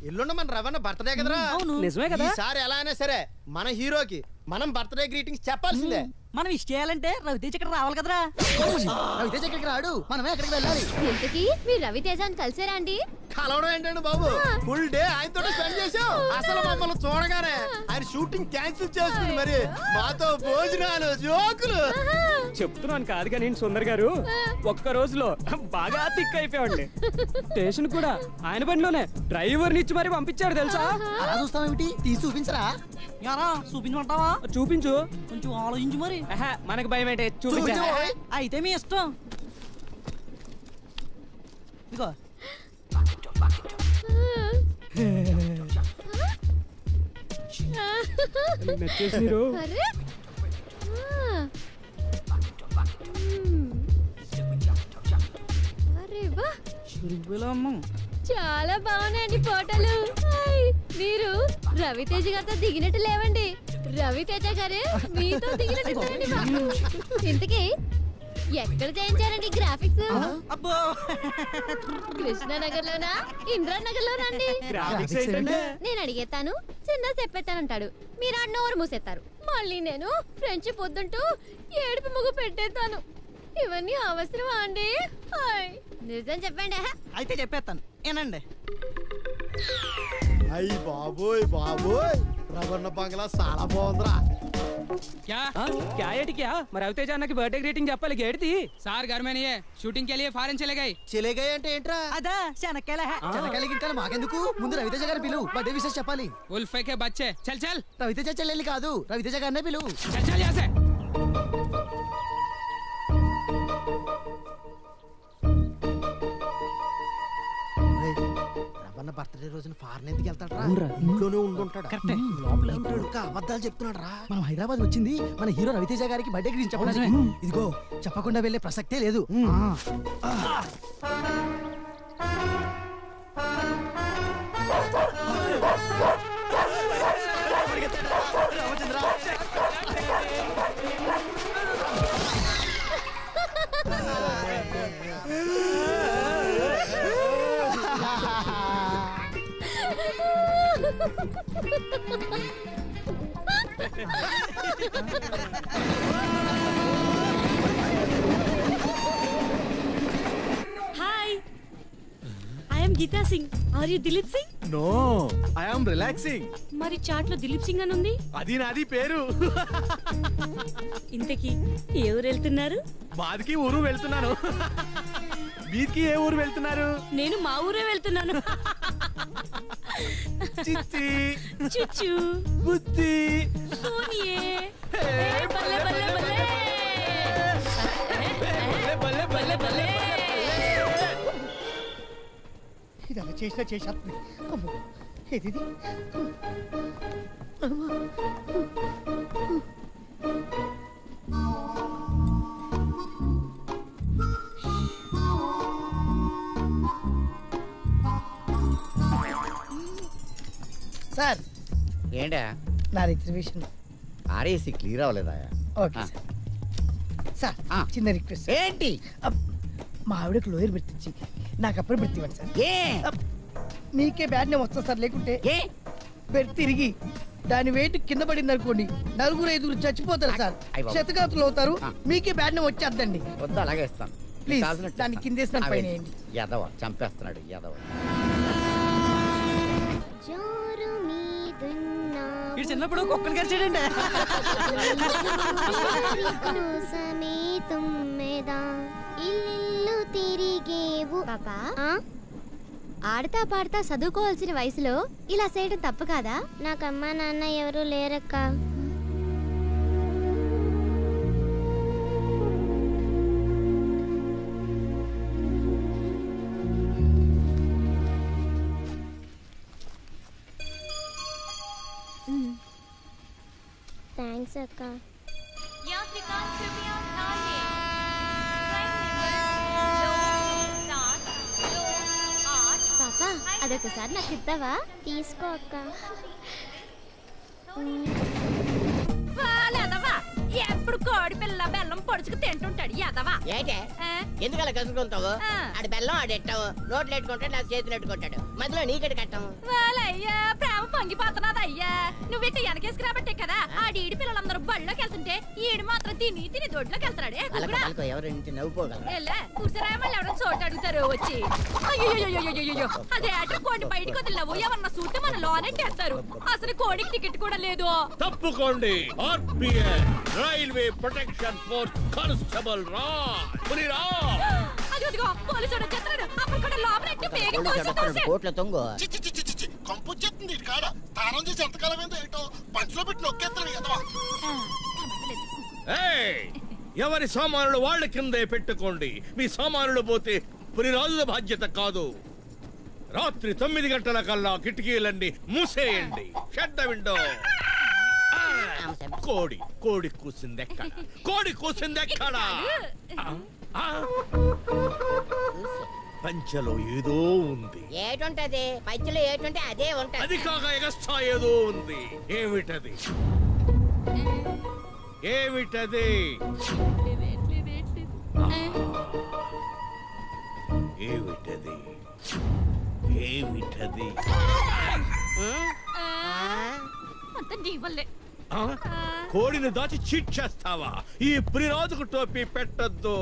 ఎల్లుండ మన రవణ బర్త్డే కదరా. నిజమే కదా. ఈసారి ఎలా అయినా సరే మన హీరోకి మనం బర్త్డే గ్రీటింగ్స్ చెప్పాల్సిందే. మనం ఇష్ట చేయాలంటే రవితేజ ఇక్కడ రావాలి కదరా. రవితేజ ఇక్కడికి రాడు, మనమే అక్కడికి వెళ్ళాలి. ఇంతకీ మీరు రవితేజాన్ని కలిసారా అండి? కలవడం ఏంటండి బాబు, ఫుల్ డే ఆయనతో స్పెండ్ చేసాం. అసలు మమ్మల్ని చూడగానే ఆయన షూటింగ్ క్యాన్సిల్ చేసుకుని మరి మాతో భోజనాలు జోకులు. చెప్తున్నాను కాదు కానీ సుందర్ గారు ఒక్క రోజులో బాగా తిక్ అయిపోయాడు. స్టేషన్ కూడా ఆయన బండిలోనే డ్రైవర్ నిచ్చి మరి పంపించాడు తెలుసా. అలా చూస్తామేమిటి, తీసి చూపించరా. యారా చూపించమంటావా? చూపించు. కొంచెం ఆలోచించు మరి. మనకు భయం ఏంటే, చూపించు. అయితే మీ ఇష్టం. ఇదిగో చాలా బాగున్నాయండి ఫోటోలు. మీరు రవితేజ గారితో దిగినట్టు లేవండి, రవితేజ గారే మీతో దిగినట్టు. ఇంతకీ ఎక్కడ చేయించారండి గ్రాఫిక్స్? కృష్ణానగర్ లోనా ఇంద్రానగర్ లోనా అండి? నేను అడిగేస్తాను, చిన్న చెప్పేస్తానంటాడు, మీరు ఆ నోరు మూసేస్తారు. మళ్ళీ నేను ఫ్రెండ్షిప్ వద్దంటూ ఏడుపు ముగ్గు పెట్టేస్తాను. ఇవన్నీ అవసరమా అండి? నిజం చెప్పండి. అయితే చెప్పేస్తాను ఏనండి. అయ్యి బాబోయ్ బాబోయ్, రవణ బంగ్లా చాలా బాగుందిరా. మరి రవితేజ అన్నకి బర్త్డే గ్రీటింగ్ చెప్పాలి. గేడిది సార్ घर में नहीं है, शूटिंग के लिए फॉरेन चले गए. चले गए అంటే ఏంట్రా? అదా చెనక్కాయలు గిట్టాలి మాకెందుకు, ముందు రవితేజ గారిని పిలువు, బర్త్డే విషయం చెప్పాలి. उल्फे के बच्चे चल चल. రవితేజ చెల్లెల్ని కాదు, రవితేజ గారినే పిలువు. चल चल यहाँ से. రవణ బర్త్డే రోజున ఫారెన్ ఎందుకు వెళ్తాడు? ఇంట్లోనే ఉండుంటాడు. లోపల ఇంకా అబద్ధాలు చెప్తున్నాడు రా. మనం హైదరాబాద్ వచ్చింది మన హీరో రవితేజ గారికి బర్త్డే గురించి చెప్పడానికి. ఇదిగో చెప్పకుండా వెళ్ళే ప్రసక్తే లేదు. Hi, I am Geeta Singh. Are you Dilip Singh? No, I am relaxing. మరి చాట్ లో దిలీప్ సింగ్ అని ఉంది. అది నాది పేరు. ఇంతకీ ఏ ఊరు వెళ్తున్నారు? బాదికి ఊరు వెళ్తున్నాను. వీరికి ఏ ఊరు వెళ్తున్నారు? నేను మా ఊరే వెళ్తున్నాను. చిచ్చి చుచ్చు బుద్ధి సోనియే బల్లే బల్లే బల్లే బల్లే బల్లే బల్లే. ఇది అలా చేసినా చేసేస్తుంది. అమ్మో ఏది సార్? ఏంటా నా రిజర్వేషన్ ఆర్ఏసీ క్లియర్ అవ్వలేదా? Okay sir. చిన్న రిక్వెస్ట్. ఏంటి? మా ఆవిడకు లోయర్ పెర్తిచ్చి నాకు అప్పుడు పెర్తి ఇవ్వండి సార్. మీకే బ్యాడ్ నేమ్ వస్తా సార్, లేకుంటే బెర్త్ తిరిగి దాని వెయిట్ కింద పడింది అనుకోండి, 4-5 చచ్చిపోతారు సార్, శతగాతులు అవుతారు, మీకే బ్యాడ్ నేమ్ వచ్చేద్దండి. వద్దు, అలాగే ఇస్తాను. ప్లీజ్ దాన్ని కిందేస్తాను, పైన యదవ చంపేస్తున్నాడు యదవ. చిన్నప్పుడు కుక్కలు కరిచాడండి. పాపా, ఆడతా పాడతా చదువుకోవాల్సిన వయసులో ఇలా చేయడం తప్పు కాదా? నాకమ్మా నాన్న ఎవరు లేరక్క. థ్యాంక్స్ అక్క. పాపా, అదొకసారి నాకు ఇద్దావా? తీసుకో అక్క. ఎప్పుడు కోడి పిల్ల బెల్లం పొడుచుకు తింటుంటాడు యాదవా. ఏంటే ఎందుకలా కసుకుంటావు? ఆడి బెల్లం ఆడెట్టావు, నోట్లు ఎట్టుకుంటాడు, నాకు చేతులు ఎట్టుకుంటాడు, మధ్యలో నీకెట్ కట్టాం. వాళ్ళయ్యా ప్రేమ పొంగిపోతున్నది అయ్యా. నువ్వు ఇట్ట వెనకేసి రాబట్టే కదా ఆడి ఈడి పిల్లలందరూ బళ్ళోకి వెళ్తుంటే ఈడు మాత్రం తిని తిని దొడ్లోకి వెళ్తాడే. ఎవరు ఇంటి నవ్వుకోగలరా? కూర్చోరామని ఎవరైనా చోటు అడుగుతారు వచ్చి. అయ్యో అదే అటు కోడి బయటకు వదిలినావు ఎవరన్నా సూట్ మన లోనెట్టేస్తారు. అసలు కోడికి టికెట్ కూడా లేదు. తప్పుకోండి. RPN railway protection force constable అదిగో పోలీసు వచ్చేస్తాడు. అప్పుడు కూడా లోపలెట్టి పేగి కోట్ల తొంగు కంపు చెప్తుంది కాడ తానం చేసి ఎంతకాలం ఏంటో పంచులో పెట్టి నొక్కేస్తాడు కదా. ఎవరి సామానులు వాళ్ళ కిందే పెట్టుకోండి. మీ సామానులు పోతే పులిరాజుల బాధ్యత కాదు. రాత్రి 9 గంటల కల్లా కిటికీలన్నీ మూసేయండి. Shut the window. కోడి కూసిందెక్కడ? కోడి కూసిందెక్కడ? పంచలో ఏదో ఉంది. ఏటుంటది? పంచలో ఏటుంటే అదే ఉంటది. అది కాక ఎగస్ట్రా ఏదో ఉంది. ఏమిటది? ఏమిటది? ఏమిటది? ఏమిటది? మొత్తం నీ వల్లే. కోడిని దాచి చీట్ చేస్తావా? ఈ పులిరాజుకు టోపీ పెట్టద్దు.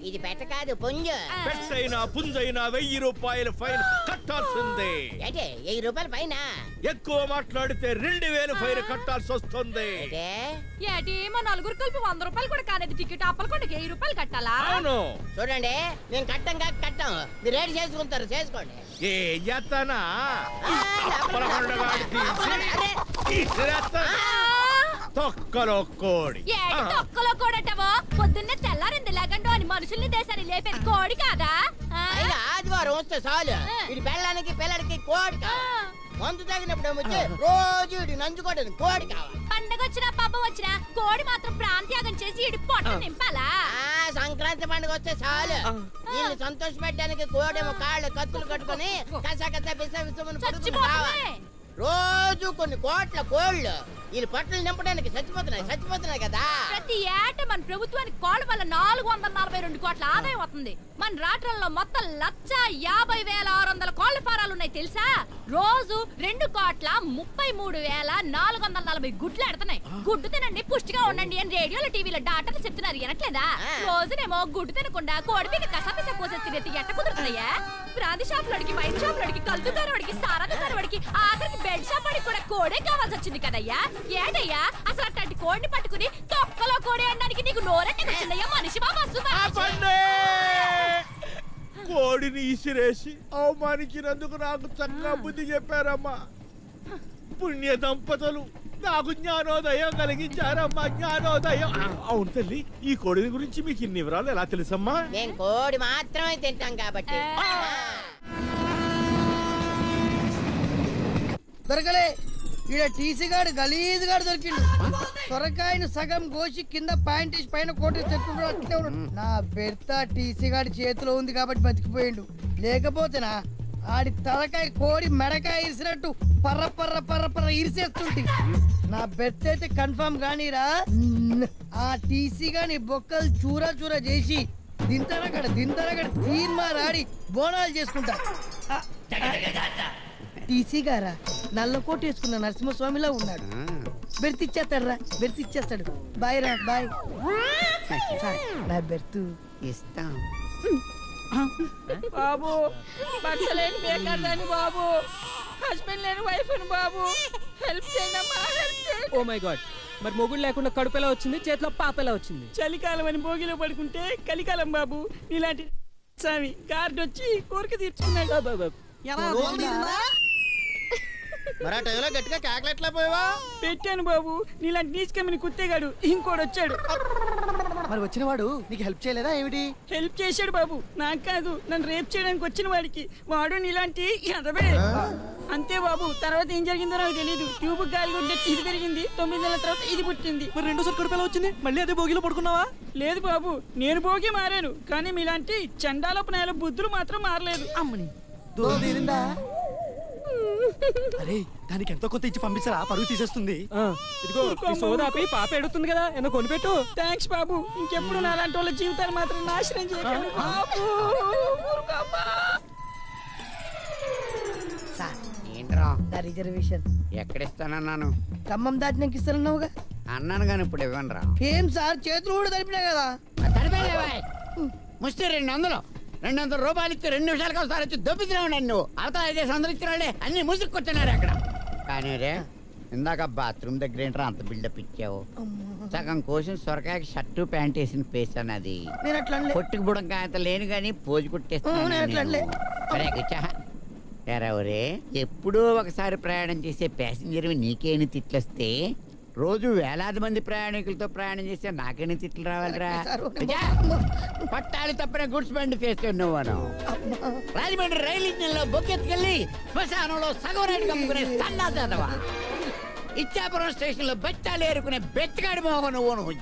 ఇది పెట్ట కాదు పుంజు. పెట్టైనా పుంజైనా 1000 రూపాయల ఫైన్ కట్టాల్సిందే. 1000 రూపాయల ఫైన్? ఎక్కువ మాట్లాడితే 2000 ఫైన్ కట్టాల్సి వస్తుంది. ఏటి మా నలుగురు కలిపి 100 రూపాయలు కూడా కాలేదు టికెట్. అప్పలకొండకి 1000 రూపాయలు కట్టాలా? అవును. చూడండి నేను కట్టం కాక కట్టం. మీరు రేటు చేసుకుంటారు చేసుకోండి. ఏ ఎత్తనా తొక్కలో కోడి. తొక్కలో కోడటవో పొద్దున్నే తెల్లారింది లేకంటో అని మనుషుల్ని దేశాన్ని లేపేది కోడి కాదా? ఆదివారం వస్తే చాలు ఇది పెళ్ళానికి పిల్లడికి కోడి కావాలి. మందు తాగినప్పుడు వచ్చి రోజు ఇడి నంచుకోవడానికి కోడి కావాలి. పండగ వచ్చినా పబ్బం వచ్చినా కోడి మాత్రం ప్రాంత్యాగం చేసి ఇడి పొట్ట నింపాలా? సంక్రాంతి పండుగ వస్తే చాలు వీళ్ళు సంతోష పెట్టడానికి కోడేమో కాళ్ళు కత్తులు కట్టుకుని కసా బిసమని కావాలి. రోజు కొన్ని కోట్ల కోళ్ళు వీళ్ళు పట్టలు నింపడానికి చచ్చిపోతున్నాయి కదా. ప్రతి ఏట మన ప్రభుత్వానికి కోళ్ళ వల్ల 442 కోట్ల ఆదాయం వస్తుంది. మన రాష్ట్రంలో మొత్తం 1,50,600 కోళ్ల ఫారాలు ఉన్నాయి తెలుసా? రోజు 2,33,440 గుడ్లు ఎడతాయి. గుడ్డు తినండి పుష్టిగా ఉండండి అని రేడియోలో టీవీలో డాక్టర్లు చెప్తున్నారు వినట్లేదా? రోజునేమో గుడ్డు తినకుండా కోడి మీద కసాపిసా కోసే తినేది ఎట్ట కుదురుతున్నాయా? బ్రాంతి షాప్ లోడికి వైన్ షాప్ లోడికి కలుతుగారోడికి సారాదిగారోడికి ఆఖరికి బెడ్ షాప్ వాడికి కూడా కోడే కావాల్సి వచ్చింది కదయ్యా. ఏటయ్యా అసలు అట్లాంటి కోడిని పట్టుకుని తొక్కలో కోడి అనడానికి నీకు నోరెట్టి వచ్చిందయ్యా మనిషి బాబా? కోడిని ఇసిరేసి అవమానించినందుకు నాకు చక్కగా బుద్ధి చెప్పారమ్మా. పుణ్య దంపతులు నాకు జ్ఞానోదయం కలిగించారమ్మా. జ్ఞానోదయం. అవును తల్లి, ఈ కోడిని గురించి మీకు ఇన్ని వివరాలు ఎలా తెలుసమ్మా? నేను కోడి మాత్రమే తింటాం కాబట్టి. దొరకలే. ఈడ టీసీ గాడు గలీజ్ గాడు దొరికిండు. సొరకాయను సగం కోసి కింద ప్యాంట్ వేసి పైన కోటి చెట్టుకుంటూ అట్లే ఉన్నాడు. నా బెర్త టీసీ గాడి చేతిలో ఉంది కాబట్టి బతికిపోయిండు. లేకపోతేనా ఆడి తలకాయ కోడి మెడకాయ ఇరిసినట్టు పర్ర పర్ర పర్ర పర్ర ఇరిసేస్తుంటే నా బెర్త అయితే కన్ఫర్మ్ కానీరా. ఆ టీసీ గాని బొక్కలు చూరా చూరా చేసి దింతరగడ తీర్మారాడి బోనాలు చేసుకుంటా. టీసీ గారా నల్ల కోట వేసుకున్న నరసింహస్వామిలా ఉన్నాడు. బెర్తిచ్చేస్తాడు. బాయ్ రా బాయ్. నా బెర్తు ఇస్తాం. బాబు భర్త లేని బేకార్దాన్ని బాబు, హస్బెండ్ లేని వైఫ్ బాబు, హెల్ప్ చేయండి అమ్మా, హెల్ప్ చేయండి. ఓ మై గాడ్, మరి మొగుడు లేకుండా కడుపు ఎలా వచ్చింది, చేతిలో పాప ఎలా వచ్చింది? చలికాలం అని భోగిలో పడుకుంటే కలికాలం బాబు. నీలాంటి స్వామి గార్డ్ వచ్చి కోరిక తీర్చుకున్నాడు. గట్టిగా కేకలెట్లా పోయావా? పెట్టాను బాబు. నీలాంటి నీచ్ కమ్మిని కుత్తేగాడు ఇంకోటి వచ్చాడు. మరి వచ్చిన వాడు నీకు హెల్ప్ చేయలేదా ఏమిటి? హెల్ప్ చేశాడు బాబు, నాకు కాదు, నన్ను రేప్ చేయడానికి వచ్చిన వాడికి. వాడు నీలాంటి ఎదవే అంతే బాబు. తర్వాత ఏం జరిగిందో నాకు తెలియదు. ట్యూబ్ గాలి ఉంటే ఇది పెరిగింది, 9 నెలల తర్వాత ఇది పుట్టింది. మరి రెండోసారి కడుపు ఎలా వచ్చింది? మళ్ళీ అదే భోగిలో పడుకున్నావా? లేదు బాబు, నేను భోగి మారాను, కానీ మీలాంటి చండాలపు నేల బుద్ధులు మాత్రం మారలేదు. అమ్మని అరే దానికి ఎంతో కొంత ఇచ్చి పంపించరా, పరుగు తీసేస్తుంది. ఇదిగో ఈ సోదాపి పాప ఎడుతుంది కదా, ఏదో కొనిపెట్టు. థ్యాంక్స్ బాబు. ఇంకెప్పుడు నా లాంటి వాళ్ళ జీవితాలు మాత్రం నాశనం చేయకండి బాబు. సార్ ఏంట్రా నా రిజర్వేషన్ ఎక్కడిస్తానన్నాను? ఖమ్మం దాటినాక ఇస్తానన్నావుగా. అన్నాను కానీ ఇప్పుడు ఇవ్వనురా. ఏం సార్ చేతులు కూడా తడిపినా కదా. ముష్టి 200 రూపాయలు ఇచ్చి 2 నిమిషాలకు ఒకసారి వచ్చి దొబ్బితున్నావు నన్ను. అవతల 500 ఇచ్చినాడే అన్ని ముసుక్కొచ్చినారు అక్కడ. కానీ రే ఇందాక బాత్రూమ్ దగ్గర ఏంట్రా అంత బిల్డప్ ఇచ్చావు? సగం కోసిన సొరకాయకి షర్టు ప్యాంట్ వేసిన ఫేస్ అన్నది. నేను అట్లా పొట్టుకు బుడంకాయ లేను కానీ పోజు కుట్టేస్తాను. ఒరే ఎప్పుడో ఒకసారి ప్రయాణం చేసే ప్యాసింజర్ నీకేని తిట్లొస్తే రోజు వేలాది మంది ప్రయాణికులతో ప్రయాణం చేస్తే నాకేని తిట్లు రావాలిరా? పట్టాలి తప్పిన గుడ్స్ బండి ఫేస్ నువ్వు రాజమండ్రి రైలు ఇంజిన్ లో బొక్కెత్తుకెళ్ళి శ్మశానంలో సగం రైలు కమ్ముకునే సన్నా చదవా. ఇచ్చాపురం స్టేషన్ లో బెచ్చాలు ఏరుకునే బెచ్చగాడి మోహన్ నువ్వు.